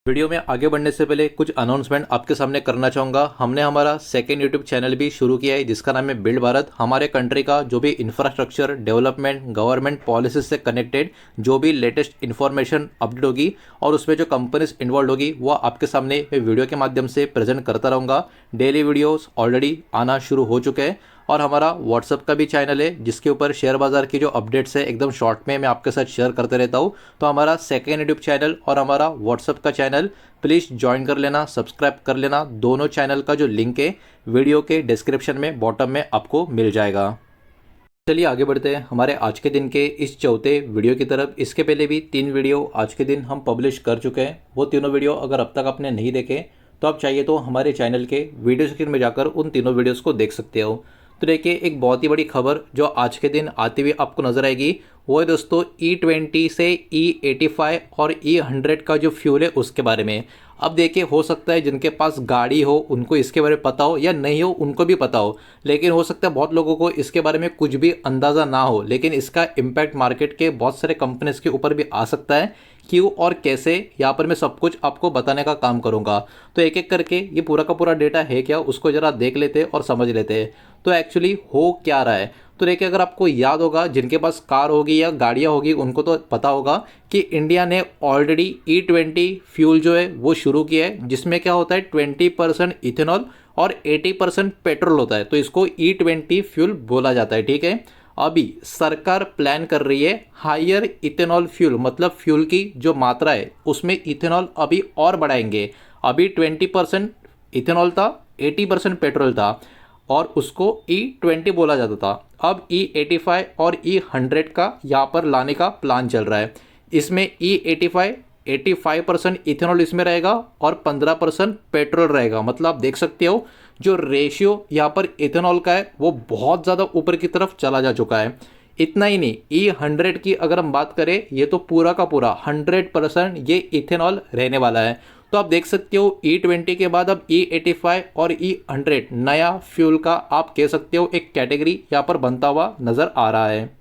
Video में आगे बढ़ने से पहले कुछ अनाउंसमेंट आपके सामने करना चाहूँगा। हमने हमारा सेकेंड यूट्यूब चैनल भी शुरू किया है जिसका नाम है बिल्ड भारत। हमारे कंट्री का जो भी इंफ्रास्ट्रक्चर डेवलपमेंट गवर्नमेंट पॉलिसीज से कनेक्टेड जो भी लेटेस्ट इन्फॉर्मेशन अपडेट होगी और उसमें जो कंपनीज इन्वॉल्व होगी वो आपके सामने मैं वीडियो के माध्यम से प्रेजेंट करता रहूँगा। डेली वीडियोज़ ऑलरेडी आना शुरू हो चुके हैं और हमारा व्हाट्सअप का भी चैनल है जिसके ऊपर शेयर बाज़ार की जो अपडेट्स है एकदम शॉर्ट में मैं आपके साथ शेयर करते रहता हूँ। तो हमारा सेकेंड यूट्यूब चैनल और हमारा व्हाट्सअप का चैनल प्लीज़ ज्वाइन कर लेना, सब्सक्राइब कर लेना। दोनों चैनल का जो लिंक है वीडियो के डिस्क्रिप्शन में बॉटम में आपको मिल जाएगा। चलिए आगे बढ़ते हैं हमारे आज के दिन के इस चौथे वीडियो की तरफ। इसके पहले भी 3 वीडियो आज के दिन हम पब्लिश कर चुके हैं। वो तीनों वीडियो अगर अब तक आपने नहीं देखे तो आप चाहिए तो हमारे चैनल के वीडियो सेक्शन में जाकर उन तीनों वीडियोज़ को देख सकते हो। तो देखिए एक बहुत ही बड़ी खबर जो आज के दिन आती हुई आपको नजर आएगी वो है दोस्तों E20 से E85 और E100 का जो फ्यूल है उसके बारे में। अब देखिए हो सकता है जिनके पास गाड़ी हो उनको इसके बारे में पता हो या नहीं हो उनको भी पता हो, लेकिन हो सकता है बहुत लोगों को इसके बारे में कुछ भी अंदाज़ा ना हो, लेकिन इसका इम्पैक्ट मार्केट के बहुत सारे कंपनीज के ऊपर भी आ सकता है। क्यों और कैसे यहाँ पर मैं सब कुछ आपको बताने का काम करूँगा। तो एक एक करके ये पूरा का पूरा डेटा है क्या उसको ज़रा देख लेते और समझ लेते हैं तो एक्चुअली हो क्या रहा है। तो देखिए अगर आपको याद होगा जिनके पास कार होगी या गाड़ियाँ होगी उनको तो पता होगा कि इंडिया ने ऑलरेडी E20 फ्यूल जो है वो शुरू किया है जिसमें क्या होता है 20% इथेनॉल और 80% पेट्रोल होता है। तो इसको E20 फ्यूल बोला जाता है, ठीक है। अभी सरकार प्लान कर रही है हायर इथेनॉल फ्यूल, मतलब फ्यूल की जो मात्रा है उसमें इथेनॉल अभी और बढ़ाएंगे। अभी 20% इथेनॉल था, 80% पेट्रोल था और उसको E20 बोला जाता था। अब E85 और E100 का यहाँ पर लाने का प्लान चल रहा है। इसमें E85 85% इथेनॉल इसमें रहेगा और 15% पेट्रोल रहेगा। मतलब आप देख सकते हो जो रेशियो यहाँ पर इथेनॉल का है वो बहुत ज़्यादा ऊपर की तरफ चला जा चुका है। इतना ही नहीं, E100 की अगर हम बात करें ये तो पूरा का पूरा 100% ये इथेनॉल रहने वाला है। तो आप देख सकते हो E20 के बाद अब E85 और E100 नया फ्यूल का आप कह सकते हो एक कैटेगरी यहाँ पर बनता हुआ नज़र आ रहा है।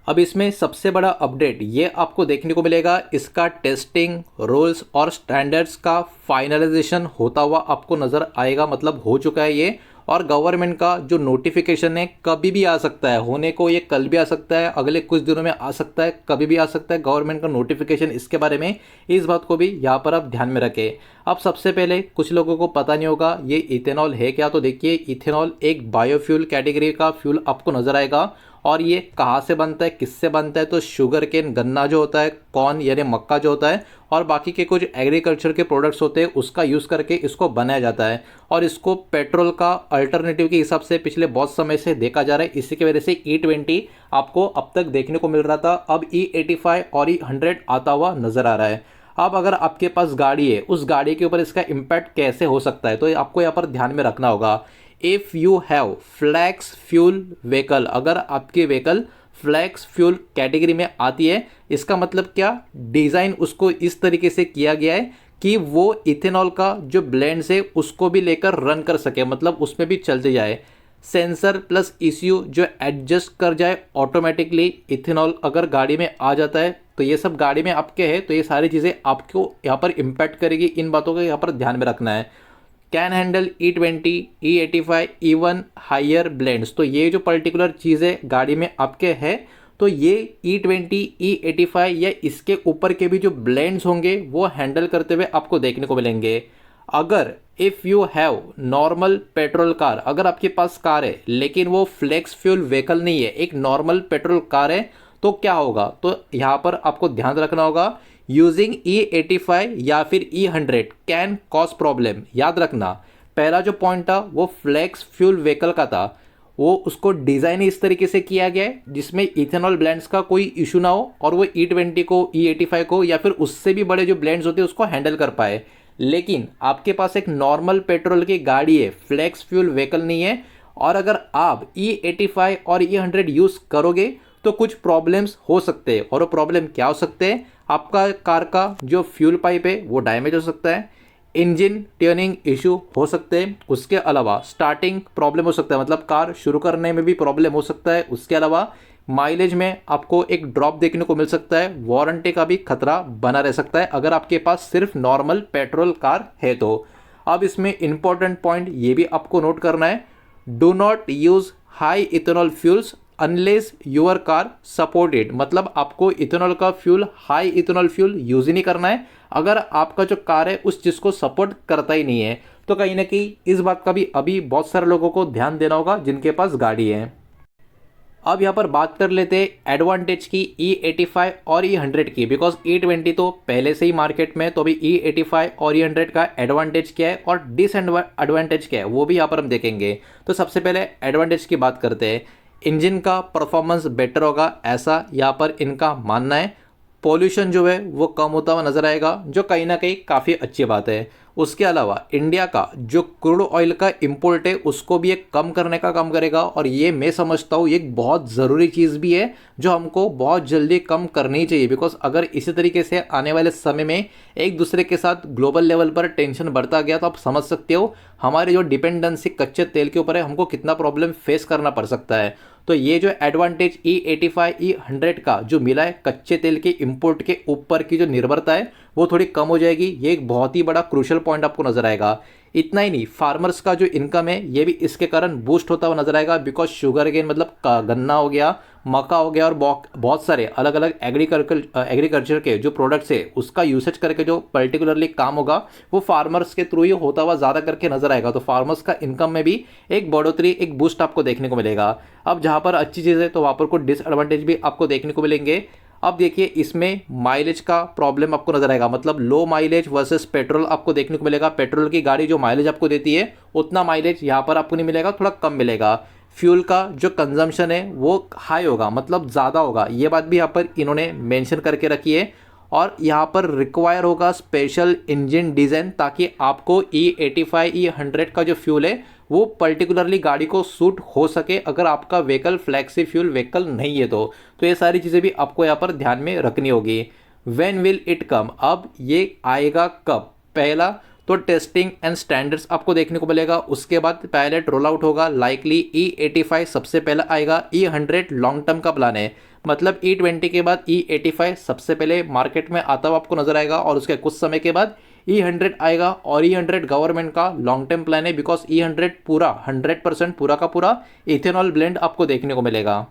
अब इसमें सबसे बड़ा अपडेट ये आपको देखने को मिलेगा, इसका टेस्टिंग रूल्स और स्टैंडर्ड्स का फाइनलाइजेशन होता हुआ आपको नज़र आएगा। मतलब हो चुका है ये, और गवर्नमेंट का जो नोटिफिकेशन है कभी भी आ सकता है, होने को ये कल भी आ सकता है, अगले कुछ दिनों में आ सकता है, कभी भी आ सकता है गवर्नमेंट का नोटिफिकेशन इसके बारे में। इस बात को भी यहाँ पर आप ध्यान में रखें। अब सबसे पहले कुछ लोगों को पता नहीं होगा ये इथेनॉल है क्या। तो देखिए इथेनॉल एक बायोफ्यूल कैटेगरी का फ्यूल आपको नजर आएगा और ये कहाँ से बनता है, किससे बनता है। तो शुगर केन, गन्ना जो होता है, कॉर्न यानी मक्का जो होता है और बाकी के कुछ एग्रीकल्चर के प्रोडक्ट्स होते हैं उसका यूज़ करके इसको बनाया जाता है और इसको पेट्रोल का अल्टरनेटिव के हिसाब से पिछले बहुत समय से देखा जा रहा है। इसी की वजह से E20 आपको अब तक देखने को मिल रहा था, अब E85 और E100 आता हुआ नज़र आ रहा है। अब अगर आपके पास गाड़ी है उस गाड़ी के ऊपर इसका इम्पैक्ट कैसे हो सकता है तो आपको यहाँ पर ध्यान में रखना होगा। If you have flex fuel vehicle, अगर आपकी व्हीकल फ्लैक्स फ्यूल कैटेगरी में आती है इसका मतलब क्या, डिज़ाइन उसको इस तरीके से किया गया है कि वो इथेनॉल का जो ब्लेंड्स है उसको भी लेकर रन कर सके, मतलब उसमें भी चलते जाए। सेंसर प्लस ECU जो एडजस्ट कर जाए ऑटोमेटिकली। इथेनॉल अगर गाड़ी में आ जाता है तो ये सब गाड़ी में आपके है तो ये सारी चीज़ें आपको यहाँ पर इम्पैक्ट करेगी। इन बातों का यहाँ पर ध्यान में रखना है। Can handle E20 E85 even higher blends, तो ये जो पर्टिकुलर चीज़ें गाड़ी में आपके है तो ये E20 E85 या इसके ऊपर के भी जो ब्लेंड्स होंगे वो हैंडल करते हुए आपको देखने को मिलेंगे। अगर if you have normal petrol car, अगर आपके पास कार है लेकिन वो फ्लेक्स फ्यूल व्हीकल नहीं है, एक नॉर्मल पेट्रोल कार है, तो क्या होगा। तो यहाँ पर आपको ध्यान रखना होगा यूजिंग E85 या फिर E100 कैन कॉज प्रॉब्लम। याद रखना पहला जो पॉइंट था वो फ्लेक्स फ्यूल व्हीकल का था, वो उसको डिज़ाइन इस तरीके से किया गया है जिसमें इथेनॉल ब्लेंड्स का कोई इशू ना हो और वो E20 को E85 को या फिर उससे भी बड़े जो ब्लेंड्स होते हैं उसको हैंडल कर पाए। लेकिन आपके पास एक नॉर्मल पेट्रोल की गाड़ी है, फ्लेक्स फ्यूल व्हीकल नहीं है, और अगर आप E85 और E100 यूज़ करोगे तो कुछ प्रॉब्लम्स हो सकते हैं। और वो प्रॉब्लम क्या हो सकते हैं, आपका कार का जो फ्यूल पाइप है वो डैमेज हो सकता है, इंजन ट्यूनिंग इशू हो सकते हैं, उसके अलावा स्टार्टिंग प्रॉब्लम हो सकता है, मतलब कार शुरू करने में भी प्रॉब्लम हो सकता है। उसके अलावा माइलेज में आपको एक ड्रॉप देखने को मिल सकता है, वारंटी का भी खतरा बना रह सकता है अगर आपके पास सिर्फ नॉर्मल पेट्रोल कार है तो। अब इसमें इंपॉर्टेंट पॉइंट ये भी आपको नोट करना है, do not use high ethanol fuels unless your car support it. मतलब आपको इथेनॉल का fuel, high ethanol fuel use ही नहीं करना है अगर आपका जो कार है उस चीज़ को सपोर्ट करता ही नहीं है। तो कहीं ना कहीं इस बात का भी अभी बहुत सारे लोगों को ध्यान देना होगा जिनके पास गाड़ी है। अब यहाँ पर बात कर लेते हैं एडवांटेज की E85 और E100 की, बिकॉज E20 तो पहले से ही मार्केट में, तो अभी E85 और E100 का एडवांटेज क्या है और डिसएडवांटेज क्या है वो भी यहाँ पर हम देखेंगे। तो सबसे पहले एडवांटेज की बात करते हैं। इंजन का परफॉर्मेंस बेटर होगा ऐसा यहाँ पर इनका मानना है। पॉल्यूशन जो है वो कम होता हुआ नजर आएगा, जो कहीं ना कहीं काफ़ी अच्छी बात है। उसके अलावा इंडिया का जो क्रूड ऑयल का इंपोर्ट है उसको भी एक कम करने का काम करेगा, और ये मैं समझता हूँ ये एक बहुत ज़रूरी चीज़ भी है जो हमको बहुत जल्दी कम करनी चाहिए। बिकॉज अगर इसी तरीके से आने वाले समय में एक दूसरे के साथ ग्लोबल लेवल पर टेंशन बढ़ता गया तो आप समझ सकते हो हमारी जो डिपेंडेंसी कच्चे तेल के ऊपर है हमको कितना प्रॉब्लम फेस करना पड़ सकता है। तो ये जो एडवांटेज E85 E100 का जो मिला है, कच्चे तेल के इंपोर्ट के ऊपर की जो निर्भरता है वो थोड़ी कम हो जाएगी। ये एक बहुत ही बड़ा क्रूशियल पॉइंट आपको नजर आएगा। इतना ही नहीं, फार्मर्स का जो इनकम है ये भी इसके कारण बूस्ट होता हुआ नजर आएगा, बिकॉज शुगर केन मतलब गन्ना हो गया, मक्का हो गया और बहुत सारे अलग अलग एग्रीकल्चर के जो प्रोडक्ट्स है उसका यूसेज करके जो पर्टिकुलरली काम होगा वो फार्मर्स के थ्रू ही होता हुआ ज़्यादा करके नजर आएगा। तो फार्मर्स का इनकम में भी एक बढ़ोतरी, एक बूस्ट आपको देखने को मिलेगा। अब जहाँ पर अच्छी चीज़ है तो वहाँ पर कुछ डिसएडवांटेज भी आपको देखने को मिलेंगे। अब देखिए इसमें माइलेज का प्रॉब्लम आपको नजर आएगा, मतलब लो माइलेज वर्सेस पेट्रोल आपको देखने को मिलेगा। पेट्रोल की गाड़ी जो माइलेज आपको देती है उतना माइलेज यहाँ पर आपको नहीं मिलेगा, थोड़ा कम मिलेगा। फ्यूल का जो कंजम्पशन है वो हाई होगा, मतलब ज़्यादा होगा, ये बात भी यहाँ पर इन्होंने मेंशन करके रखी है। और यहाँ पर रिक्वायर होगा स्पेशल इंजन डिज़ाइन ताकि आपको E85 E100 का जो फ्यूल है वो पर्टिकुलरली गाड़ी को सूट हो सके, अगर आपका व्हीकल फ्लैक्सी फ्यूल व्हीकल नहीं है तो ये सारी चीज़ें भी आपको यहाँ पर ध्यान में रखनी होगी। व्हेन विल इट कम, अब ये आएगा कब? पहला तो टेस्टिंग एंड स्टैंडर्ड्स आपको देखने को मिलेगा, उसके बाद पायलट रोल आउट होगा, लाइकली E85 सबसे पहले आएगा, E100 लॉन्ग टर्म का प्लान है, मतलब E20 के बाद E85 सबसे पहले मार्केट में आता हुआ आपको नजर आएगा, और उसके कुछ समय के बाद E100 आएगा। और E100 गवर्नमेंट का लॉन्ग टर्म प्लान है, बिकॉज E100 पूरा 100% पूरा का पूरा इथेनॉल ब्लेंड आपको देखने को मिलेगा।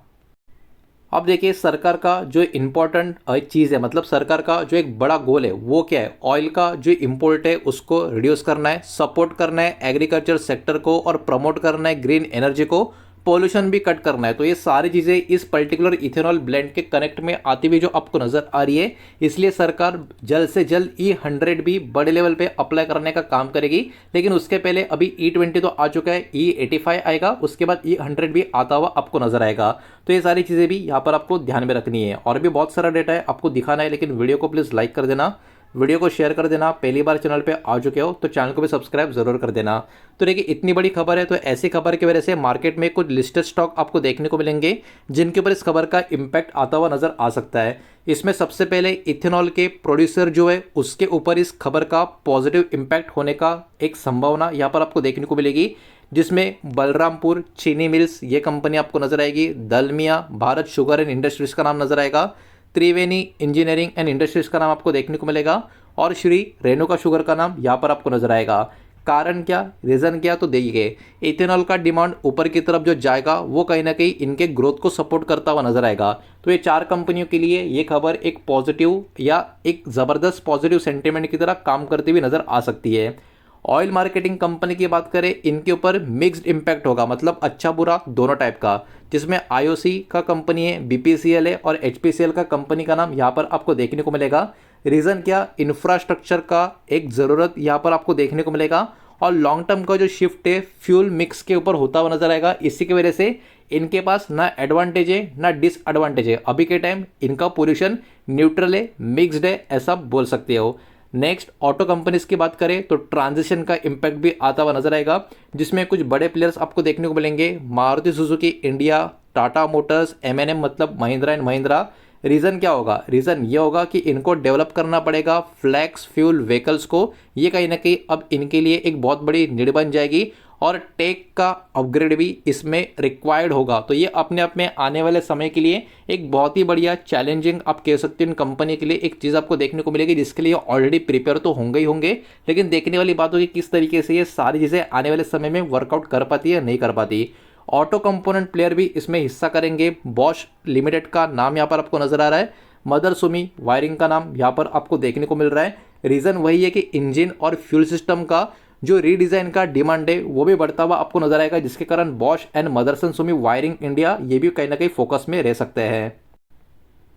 अब देखिए सरकार का जो इम्पोर्टेंट चीज़ है, मतलब सरकार का जो एक बड़ा गोल है वो क्या है, ऑयल का जो इंपोर्ट है उसको रिड्यूस करना है, सपोर्ट करना है एग्रीकल्चर सेक्टर को, और प्रमोट करना है ग्रीन एनर्जी को, पोल्यूशन भी कट करना है। तो ये सारी चीज़ें इस पर्टिकुलर इथेनॉल ब्लेंड के कनेक्ट में आती हुई जो आपको नज़र आ रही है, इसलिए सरकार जल्द से जल्द E100 भी बड़े लेवल पे अप्लाई करने का काम करेगी। लेकिन उसके पहले अभी E20 तो आ चुका है, E85 आएगा, उसके बाद E100 भी आता हुआ आपको नजर आएगा। तो ये सारी चीज़ें भी यहाँ पर आपको ध्यान में रखनी है, और भी बहुत सारा डेटा है आपको दिखाना है, लेकिन वीडियो को प्लीज़ लाइक कर देना, वीडियो को शेयर कर देना। पहली बार चैनल पे आ चुके हो तो चैनल को भी सब्सक्राइब जरूर कर देना। तो देखिए इतनी बड़ी खबर है, तो ऐसी खबर की वजह से मार्केट में कुछ लिस्टेड स्टॉक आपको देखने को मिलेंगे जिनके ऊपर इस खबर का इम्पैक्ट आता हुआ नजर आ सकता है। इसमें सबसे पहले इथेनॉल के प्रोड्यूसर जो है उसके ऊपर इस खबर का पॉजिटिव इम्पैक्ट होने का एक संभावना यहाँ पर आपको देखने को मिलेगी, जिसमें बलरामपुर चीनी मिल्स ये कंपनी आपको नजर आएगी, दलमिया भारत शुगर एंड इंडस्ट्रीज का नाम नजर आएगा, त्रिवेणी इंजीनियरिंग एंड इंडस्ट्रीज का नाम आपको देखने को मिलेगा, और श्री रेणुका शुगर का नाम यहाँ पर आपको नजर आएगा। कारण क्या, रीज़न क्या, तो देखिए इथेनॉल का डिमांड ऊपर की तरफ जो जाएगा वो कहीं ना कहीं इनके ग्रोथ को सपोर्ट करता हुआ नजर आएगा। तो ये चार कंपनियों के लिए ये खबर एक पॉजिटिव या एक ज़बरदस्त पॉजिटिव सेंटिमेंट की तरह काम करती हुई नजर आ सकती है। ऑयल मार्केटिंग कंपनी की बात करें, इनके ऊपर मिक्स्ड इम्पैक्ट होगा, मतलब अच्छा बुरा दोनों टाइप का, जिसमें IOC का कंपनी है, BPCL है, और HPCL का कंपनी का नाम यहाँ पर आपको देखने को मिलेगा। रीज़न क्या, इंफ्रास्ट्रक्चर का एक ज़रूरत यहाँ पर आपको देखने को मिलेगा, और लॉन्ग टर्म का जो शिफ्ट है फ्यूल मिक्स के ऊपर होता हुआ नजर आएगा। इसी की वजह से इनके पास ना एडवांटेज है ना डिसएडवांटेज है, अभी के टाइम इनका पोजीशन न्यूट्रल है, मिक्सड है, ऐसा बोल सकते हो। नेक्स्ट ऑटो कंपनीज की बात करें तो ट्रांजिशन का इम्पैक्ट भी आता हुआ नजर आएगा, जिसमें कुछ बड़े प्लेयर्स आपको देखने को मिलेंगे, Maruti Suzuki India, Tata Motors, M&M मतलब महिंद्रा एंड महिंद्रा। रीज़न क्या होगा, रीज़न ये होगा कि इनको डेवलप करना पड़ेगा फ्लैक्स फ्यूल व्हीकल्स को, ये कहीं ना कहीं अब इनके लिए एक बहुत बड़ी नीड बन जाएगी। और टेक का अपग्रेड भी इसमें रिक्वायर्ड होगा। तो ये अपने आप में आने वाले समय के लिए एक बहुत ही बढ़िया चैलेंजिंग आप कह सकते हैं कंपनी के लिए एक चीज़ आपको देखने को मिलेगी, जिसके लिए ऑलरेडी प्रिपेयर तो होंगे ही होंगे, लेकिन देखने वाली बात होगी किस तरीके से ये सारी चीज़ें आने वाले समय में वर्कआउट कर पाती है या नहीं कर पाती। ऑटो कंपोनेंट प्लेयर भी इसमें हिस्सा करेंगे। बॉश लिमिटेड का नाम यहाँ पर आपको नजर आ रहा है, मदर सुमी वायरिंग का नाम यहाँ पर आपको देखने को मिल रहा है। रीज़न वही है कि इंजन और फ्यूल सिस्टम का जो रीडिज़ाइन का डिमांड है वो भी बढ़ता हुआ आपको नजर आएगा, जिसके कारण Bosch and Motherson Sumi wiring India ये भी कहीं ना कहीं फोकस में रह सकते हैं।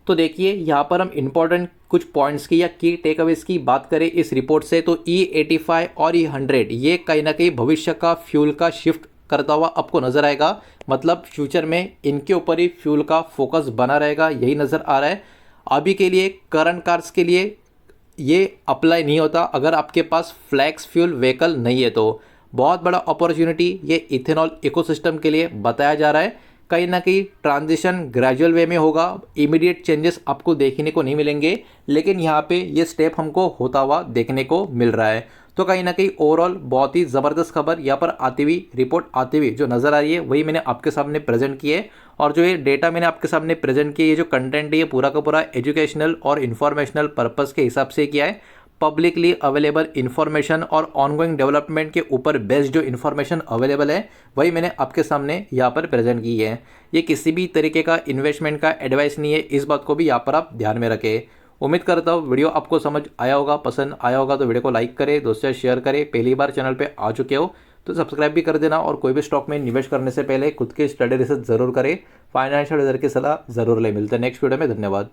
तो देखिए यहाँ पर हम इंपॉर्टेंट कुछ पॉइंट्स की या की टेकअवेज की बात करें इस रिपोर्ट से, तो E85 और E100 ये कहीं ना कहीं भविष्य का फ्यूल का शिफ्ट करता हुआ आपको नज़र आएगा। मतलब फ्यूचर में इनके ऊपर ही फ्यूल का फोकस बना रहेगा, यही नज़र आ रहा है। अभी के लिए करंट कार्स के लिए ये अप्लाई नहीं होता अगर आपके पास फ्लैक्स फ्यूल व्हीकल नहीं है। तो बहुत बड़ा अपॉर्चुनिटी ये इथेनॉल इकोसिस्टम के लिए बताया जा रहा है। कहीं ना कहीं ट्रांजिशन ग्रेजुअल वे में होगा, इमीडिएट चेंजेस आपको देखने को नहीं मिलेंगे, लेकिन यहाँ पे ये स्टेप हमको होता हुआ देखने को मिल रहा है। तो कहीं ना कहीं ओवरऑल बहुत ही ज़बरदस्त खबर यहाँ पर आती हुई, रिपोर्ट आती हुई जो नज़र आ रही है वही मैंने आपके सामने प्रेजेंट की है। और जो ये डेटा मैंने आपके सामने प्रेजेंट किया, ये जो कंटेंट है ये पूरा का पूरा एजुकेशनल और इन्फॉर्मेशनल पर्पज़ के हिसाब से किया है। पब्लिकली अवेलेबल इन्फॉर्मेशन और ऑनगोइंग डेवलपमेंट के ऊपर बेस्ड जो इन्फॉर्मेशन अवेलेबल है वही मैंने आपके सामने यहाँ पर प्रेजेंट की है। ये किसी भी तरीके का इन्वेस्टमेंट का एडवाइस नहीं है, इस बात को भी यहाँ पर आप ध्यान में रखें। उम्मीद करता हूँ वीडियो आपको समझ आया होगा, पसंद आया होगा। तो वीडियो को लाइक करें, दोस्तों से शेयर करें। पहली बार चैनल पे आ चुके हो तो सब्सक्राइब भी कर देना, और कोई भी स्टॉक में निवेश करने से पहले खुद की स्टडी रिसर्च जरूर करें, फाइनेंशियल एडवाइजर की सलाह जरूर ले। मिलते हैं नेक्स्ट वीडियो में, धन्यवाद।